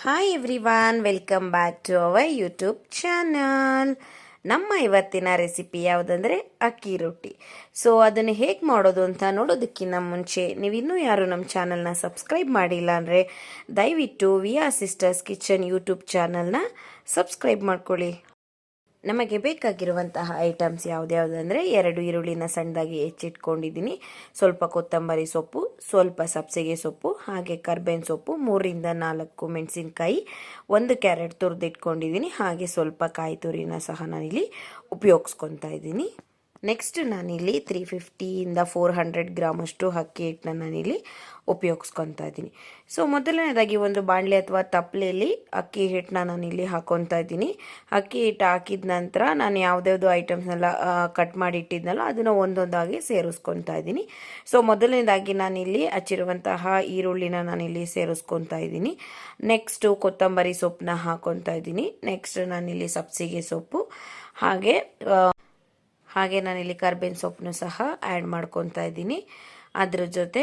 Hi everyone, welcome back to our YouTube channel. ನಮ್ಮ ಇವತ್ತಿನ recipe ಯಾವುದಂದರೆ ಅಕ್ಕಿ ರೊಟ್ಟಿ. ಸೊ ಅದನ್ನು ಹೇಗೆ ಮಾಡೋದು ಅಂತ ನೋಡೋದಕ್ಕಿಂತ ಮುಂಚೆ ನೀವಿನ್ನೂ ಯಾರು ನಮ್ಮ ಚಾನಲ್ನ ಸಬ್ಸ್ಕ್ರೈಬ್ ಮಾಡಿಲ್ಲ ಅಂದರೆ ದಯವಿಟ್ಟು ವಿಯಾ ಸಿಸ್ಟರ್ಸ್ ಕಿಚನ್ ಯೂಟ್ಯೂಬ್ ಚಾನಲ್ನ ಸಬ್ಸ್ಕ್ರೈಬ್ ಮಾಡ್ಕೊಳ್ಳಿ. ನಮಗೆ ಬೇಕಾಗಿರುವಂತಹ ಐಟಮ್ಸ್ ಯಾವುದ್ಯಾವುದಂದರೆ 2 ಈರುಳ್ಳಿನ ಸಣ್ಣದಾಗಿ ಹೆಚ್ಚಿಟ್ಕೊಂಡಿದ್ದೀನಿ, ಸ್ವಲ್ಪ ಕೊತ್ತಂಬರಿ ಸೊಪ್ಪು, ಸ್ವಲ್ಪ ಸಬ್ಸಿಗೆ ಸೊಪ್ಪು, ಹಾಗೆ ಕರ್ಬೇವಿನ ಸೊಪ್ಪು, 3ರಿಂದ 4 ಮೆಣಸಿನ್ಕಾಯಿ, 1 ಕ್ಯಾರೆಟ್ ತುರಿದಿಟ್ಕೊಂಡಿದ್ದೀನಿ, ಹಾಗೆ ಸ್ವಲ್ಪ ಕಾಯಿ ತುರಿನ ಸಹ ನಾನಿಲ್ಲಿ ಉಪಯೋಗಿಸ್ಕೊತಾ ಇದ್ದೀನಿ. ನೆಕ್ಸ್ಟ್ ನಾನಿಲ್ಲಿ 350ಇಂದ 400 ಗ್ರಾಮಷ್ಟು ಅಕ್ಕಿ ಹಿಟ್ಟನ್ನ ನಾನಿಲ್ಲಿ ಉಪಯೋಗಿಸ್ಕೊತಾ ಇದ್ದೀನಿ. ಸೊ ಮೊದಲನೇದಾಗಿ ಒಂದು ಬಾಣಲೆ ಅಥವಾ ತಪ್ಪಲೆಯಲ್ಲಿ ಅಕ್ಕಿ ಹಿಟ್ಟನ್ನ ನಾನಿಲ್ಲಿ ಹಾಕೊತಾ ಇದ್ದೀನಿ. ಅಕ್ಕಿ ಹಿಟ್ಟು ಹಾಕಿದ ನಂತರ ನಾನು ಯಾವುದ್ಯಾವುದು ಐಟಮ್ಸ್ನೆಲ್ಲ ಕಟ್ ಮಾಡಿ ಇಟ್ಟಿದ್ನಲ್ಲ ಅದನ್ನು ಒಂದೊಂದಾಗಿ ಸೇರಿಸ್ಕೊತಾ ಇದ್ದೀನಿ. ಸೊ ಮೊದಲನೇದಾಗಿ ನಾನಿಲ್ಲಿ ಹಚ್ಚಿರುವಂತಹ ಈರುಳ್ಳಿನ ನಾನಿಲ್ಲಿ ಸೇರಿಸ್ಕೊತಾ ಇದ್ದೀನಿ. ನೆಕ್ಸ್ಟು ಕೊತ್ತಂಬರಿ ಸೊಪ್ಪನ್ನ ಹಾಕೊತಾ ಇದ್ದೀನಿ. ನೆಕ್ಸ್ಟ್ ನಾನಿಲ್ಲಿ ಸಬ್ಸಿಗೆ ಸೊಪ್ಪು ಹಾಗೆ ನಾನಿಲ್ಲಿ ಕರ್ಬೇವಿನ ಸೊಪ್ಪನ್ನು ಸಹ ಆ್ಯಡ್ ಮಾಡ್ಕೊತಾ ಇದ್ದೀನಿ. ಅದ್ರ ಜೊತೆ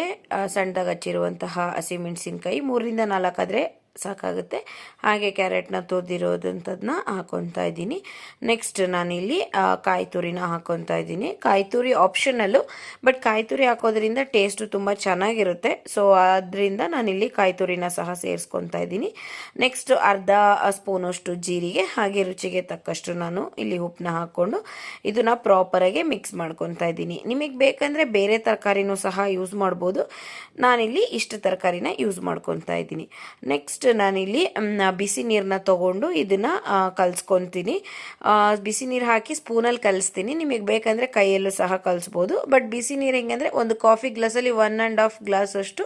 ಸಣ್ಣದಾಗಿ ಹಚ್ಚಿರುವಂತಹ ಹಸಿಮೆಣಸಿನ್ಕಾಯಿ 3ರಿಂದ 4 ಆದರೆ ಸಾಕಾಗುತ್ತೆ. ಹಾಗೆ ಕ್ಯಾರೆಟ್ನ ತುರಿದಿರೋದಂಥದ್ದನ್ನ ಹಾಕೊತಾ ಇದ್ದೀನಿ. ನೆಕ್ಸ್ಟ್ ನಾನಿಲ್ಲಿ ಕಾಯಿ ತುರಿನ ಹಾಕೊತಾ ಇದ್ದೀನಿ. ಕಾಯಿ ತುರಿ ಆಪ್ಷನಲ್ಲು, ಬಟ್ ಕಾಯಿ ತುರಿ ಹಾಕೋದ್ರಿಂದ ಟೇಸ್ಟು ತುಂಬ ಚೆನ್ನಾಗಿರುತ್ತೆ. ಸೊ ಅದರಿಂದ ನಾನಿಲ್ಲಿ ಕಾಯಿ ತುರಿನ ಸಹ ಸೇರಿಸ್ಕೊತಾ ಇದ್ದೀನಿ. ನೆಕ್ಸ್ಟ್ ಅರ್ಧ ಸ್ಪೂನಷ್ಟು ಜೀರಿಗೆ, ಹಾಗೆ ರುಚಿಗೆ ತಕ್ಕಷ್ಟು ನಾನು ಇಲ್ಲಿ ಉಪ್ಪನ್ನ ಹಾಕ್ಕೊಂಡು ಇದನ್ನು ಪ್ರಾಪರಾಗಿ ಮಿಕ್ಸ್ ಮಾಡ್ಕೊತಾ ಇದ್ದೀನಿ. ನಿಮಗೆ ಬೇಕಂದರೆ ಬೇರೆ ತರಕಾರಿನೂ ಸಹ ಯೂಸ್ ಮಾಡ್ಬೋದು. ನಾನಿಲ್ಲಿ ಇಷ್ಟು ತರಕಾರಿನ ಯೂಸ್ ಮಾಡ್ಕೊತಾ ಇದ್ದೀನಿ. ನೆಕ್ಸ್ಟ್ ನಾನಿಲ್ಲಿ ಬಿಸಿ ನೀರನ್ನ ತಗೊಂಡು ಇದನ್ನು ಕಲಿಸ್ಕೊತೀನಿ. ಬಿಸಿ ನೀರು ಹಾಕಿ ಸ್ಪೂನಲ್ಲಿ ಕಲಿಸ್ತೀನಿ. ನಿಮಗೆ ಬೇಕಂದರೆ ಕೈಯಲ್ಲೂ ಸಹ ಕಲಿಸ್ಬೋದು. ಬಟ್ ಬಿಸಿ ನೀರು ಹೆಂಗಂದರೆ ಒಂದು ಕಾಫಿ ಗ್ಲಾಸಲ್ಲಿ 1.5 ಗ್ಲಾಸ್ ಅಷ್ಟು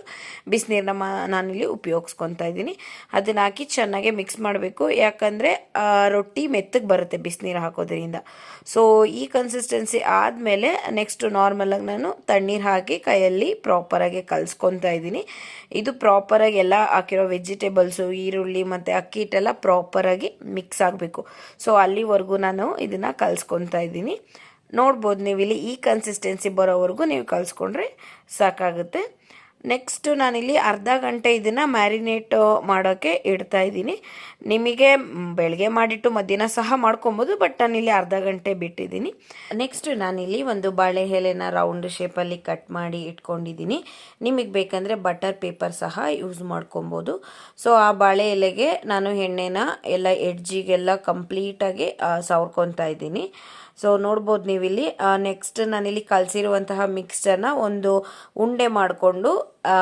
ಬಿಸಿನೀರನ್ನ ನಾನಿಲ್ಲಿ ಉಪಯೋಗಿಸ್ಕೊತಾ ಇದ್ದೀನಿ. ಅದನ್ನು ಹಾಕಿ ಚೆನ್ನಾಗಿ ಮಿಕ್ಸ್ ಮಾಡಬೇಕು, ಯಾಕಂದರೆ ರೊಟ್ಟಿ ಮೆತ್ತಗೆ ಬರುತ್ತೆ ಬಿಸಿನೀರು ಹಾಕೋದ್ರಿಂದ. ಸೊ ಈ ಕನ್ಸಿಸ್ಟೆನ್ಸಿ ಆದಮೇಲೆ ನೆಕ್ಸ್ಟ್ ನಾರ್ಮಲಾಗಿ ನಾನು ತಣ್ಣೀರು ಹಾಕಿ ಕೈಯಲ್ಲಿ ಪ್ರಾಪರಾಗಿ ಕಲಿಸ್ಕೊತಾ ಇದ್ದೀನಿ. ಇದು ಪ್ರಾಪರಾಗಿ ಎಲ್ಲ ಹಾಕಿರೋ ವೆಜಿಟೇಬಲ್ಸು, ಈರುಳ್ಳಿ ಮತ್ತು ಅಕ್ಕಿ ಹಿಟ್ಟೆಲ್ಲ ಪ್ರಾಪರಾಗಿ ಮಿಕ್ಸ್ ಆಗಬೇಕು. ಸೊ ಅಲ್ಲಿವರೆಗೂ ನಾನು ಇದನ್ನು ಕಲಿಸ್ಕೊತಾ ಇದ್ದೀನಿ. ನೋಡ್ಬೋದು ನೀವಿಲ್ಲಿ ಈ ಕನ್ಸಿಸ್ಟೆನ್ಸಿ ಬರೋವರೆಗೂ ನೀವು ಕಲಿಸ್ಕೊಂಡ್ರೆ ಸಾಕಾಗುತ್ತೆ. ನೆಕ್ಸ್ಟ್ ನಾನಿಲ್ಲಿ ಅರ್ಧ ಗಂಟೆ ಇದನ್ನು ಮ್ಯಾರಿನೇಟ್ ಮಾಡೋಕ್ಕೆ ಇಡ್ತಾ ಇದ್ದೀನಿ. ನಿಮಗೆ ಬೆಳಗ್ಗೆ ಮಾಡಿಟ್ಟು ಮಧ್ಯಾಹ್ನ ಸಹ ಮಾಡ್ಕೊಬೋದು, ಬಟ್ ನಾನಿಲ್ಲಿ ಅರ್ಧ ಗಂಟೆ ಬಿಟ್ಟಿದ್ದೀನಿ. ನೆಕ್ಸ್ಟ್ ನಾನಿಲ್ಲಿ ಒಂದು ಬಾಳೆ ಎಲೆನ ರೌಂಡ್ ಶೇಪಲ್ಲಿ ಕಟ್ ಮಾಡಿ ಇಟ್ಕೊಂಡಿದ್ದೀನಿ. ನಿಮಗೆ ಬೇಕಂದರೆ ಬಟರ್ ಪೇಪರ್ ಸಹ ಯೂಸ್ ಮಾಡ್ಕೊಬೋದು. ಸೊ ಆ ಬಾಳೆ ಎಲೆಗೆ ನಾನು ಎಣ್ಣೆನ ಎಲ್ಲ ಎಡ್ಜಿಗೆಲ್ಲ ಕಂಪ್ಲೀಟಾಗಿ ಸವರ್ಕೊತಾ ಇದ್ದೀನಿ. ಸೊ ನೋಡ್ಬೋದು ನೀವಿಲ್ಲಿ. ನೆಕ್ಸ್ಟ್ ನಾನಿಲ್ಲಿ ಕಲಸಿರುವಂತಹ ಮಿಕ್ಸ್ಚರ್ನ ಒಂದು ಉಂಡೆ ಮಾಡಿಕೊಂಡು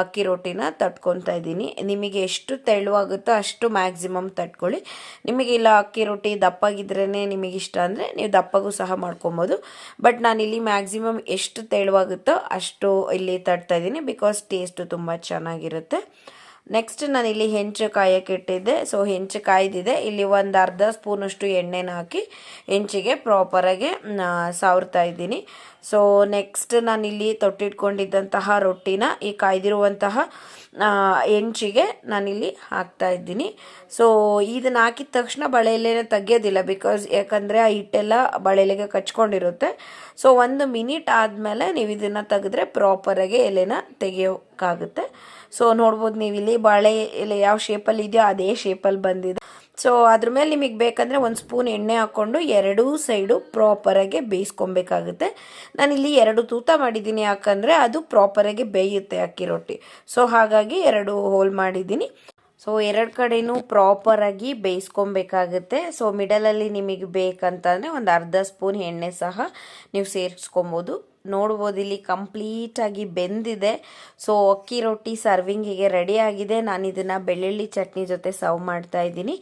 ಅಕ್ಕಿ ರೊಟ್ಟಿನ ತಟ್ಕೊತಾ ಇದ್ದೀನಿ. ನಿಮಗೆ ಎಷ್ಟು ತೆಳುವಾಗುತ್ತೋ ಅಷ್ಟು ಮ್ಯಾಕ್ಸಿಮಮ್ ತಟ್ಕೊಳ್ಳಿ. ನಿಮಗೆ ಇಲ್ಲ ಅಕ್ಕಿ ರೊಟ್ಟಿ ದಪ್ಪಾಗಿದ್ರೇ ನಿಮಗೆ ಇಷ್ಟ ಅಂದರೆ ನೀವು ದಪ್ಪಗೂ ಸಹ ಮಾಡ್ಕೊಬೋದು. ಬಟ್ ನಾನಿಲ್ಲಿ ಮ್ಯಾಕ್ಸಿಮಮ್ ಎಷ್ಟು ತೆಳುವಾಗುತ್ತೋ ಅಷ್ಟು ಇಲ್ಲಿ ತಟ್ತಾ ಇದ್ದೀನಿ, ಬಿಕಾಸ್ ಟೇಸ್ಟು ತುಂಬ ಚೆನ್ನಾಗಿರುತ್ತೆ. ನೆಕ್ಸ್ಟ್ ನಾನಿಲ್ಲಿ ಹೆಂಚು ಕಾಯಕ್ಕೆ ಇಟ್ಟಿದ್ದೆ. ಸೊ ಹೆಂಚು ಕಾಯ್ದಿದೆ. ಇಲ್ಲಿ ಒಂದು ಅರ್ಧ ಸ್ಪೂನಷ್ಟು ಎಣ್ಣೆನ ಹಾಕಿ ಹೆಂಚಿಗೆ ಪ್ರಾಪರಾಗಿ ಸಾವ್ರ್ತಾ ಇದ್ದೀನಿ. ಸೊ ನೆಕ್ಸ್ಟ್ ನಾನಿಲ್ಲಿ ತೊಟ್ಟಿಟ್ಕೊಂಡಿದ್ದಂತಹ ರೊಟ್ಟಿನ ಈ ಕಾಯ್ದಿರುವಂತಹ ಹೆಂಚಿಗೆ ನಾನಿಲ್ಲಿ ಹಾಕ್ತಾ ಇದ್ದೀನಿ. ಸೊ ಇದನ್ನು ಹಾಕಿದ ತಕ್ಷಣ ಬಳೆ ಎಲೆನ ತೆಗಿಯೋದಿಲ್ಲ, ಬಿಕಾಸ್ ಯಾಕಂದರೆ ಆ ಹಿಟ್ಟೆಲ್ಲ ಬಳೆ ಎಲೆಗೆ ಕಚ್ಕೊಂಡಿರುತ್ತೆ. ಸೊ 1 ಮಿನಿಟ್ ಆದಮೇಲೆ ನೀವು ಇದನ್ನು ತೆಗೆದ್ರೆ ಪ್ರಾಪರಾಗಿ ಎಲೆನ ತೆಗಿಯೋಕ್ಕಾಗುತ್ತೆ. ಸೊ ನೋಡ್ಬೋದು ನೀವಿಲ್ಲಿ ಬಾಳೆ ಎಲೆ ಯಾವ ಶೇಪಲ್ಲಿ ಇದೆಯೋ ಅದೇ ಶೇಪಲ್ಲಿ ಬಂದಿದೆ. ಸೊ ಅದ್ರ ಮೇಲೆ ನಿಮಗೆ ಬೇಕಂದರೆ 1 ಸ್ಪೂನ್ ಎಣ್ಣೆ ಹಾಕ್ಕೊಂಡು 2 ಸೈಡು ಪ್ರಾಪರಾಗಿ ಬೇಯಿಸ್ಕೊಬೇಕಾಗುತ್ತೆ. ನಾನಿಲ್ಲಿ 2 ತೂತ ಮಾಡಿದ್ದೀನಿ, ಯಾಕಂದರೆ ಅದು ಪ್ರಾಪರಾಗಿ ಬೇಯುತ್ತೆ ಅಕ್ಕಿ ರೊಟ್ಟಿ. ಸೊ ಹಾಗಾಗಿ 2 ಹೋಲ್ ಮಾಡಿದ್ದೀನಿ. ಸೊ 2 ಕಡೆಯೂ ಪ್ರಾಪರಾಗಿ ಬೇಯಿಸ್ಕೊಬೇಕಾಗುತ್ತೆ. ಸೊ ಮಿಡಲಲ್ಲಿ ನಿಮಗೆ ಬೇಕಂತಂದರೆ ಒಂದು ಅರ್ಧ ಸ್ಪೂನ್ ಎಣ್ಣೆ ಸಹ ನೀವು ಸೇರಿಸ್ಕೊಬೋದು. ನೋಡ್ಬೋದು ಇಲ್ಲಿ ಕಂಪ್ಲೀಟಾಗಿ ಬೆಂದಿದೆ. ಸೊ ಅಕ್ಕಿ ರೊಟ್ಟಿ ಸರ್ವಿಂಗಿಗೆ ರೆಡಿ ಆಗಿದೆ. ನಾನು ಇದನ್ನು ಬೆಳ್ಳುಳ್ಳಿ ಚಟ್ನಿ ಜೊತೆ ಸರ್ವ್ ಮಾಡ್ತಾ ಇದ್ದೀನಿ.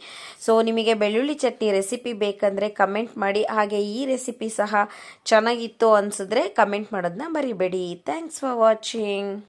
ಸೊ ನಿಮಗೆ ಬೆಳ್ಳುಳ್ಳಿ ಚಟ್ನಿ ರೆಸಿಪಿ ಬೇಕಂದರೆ ಕಮೆಂಟ್ ಮಾಡಿ. ಹಾಗೆ ಈ ರೆಸಿಪಿ ಸಹ ಚೆನ್ನಾಗಿತ್ತು ಅನಿಸಿದ್ರೆ ಕಮೆಂಟ್ ಮಾಡೋದನ್ನ ಮರಿಬೇಡಿ. Thanks for watching.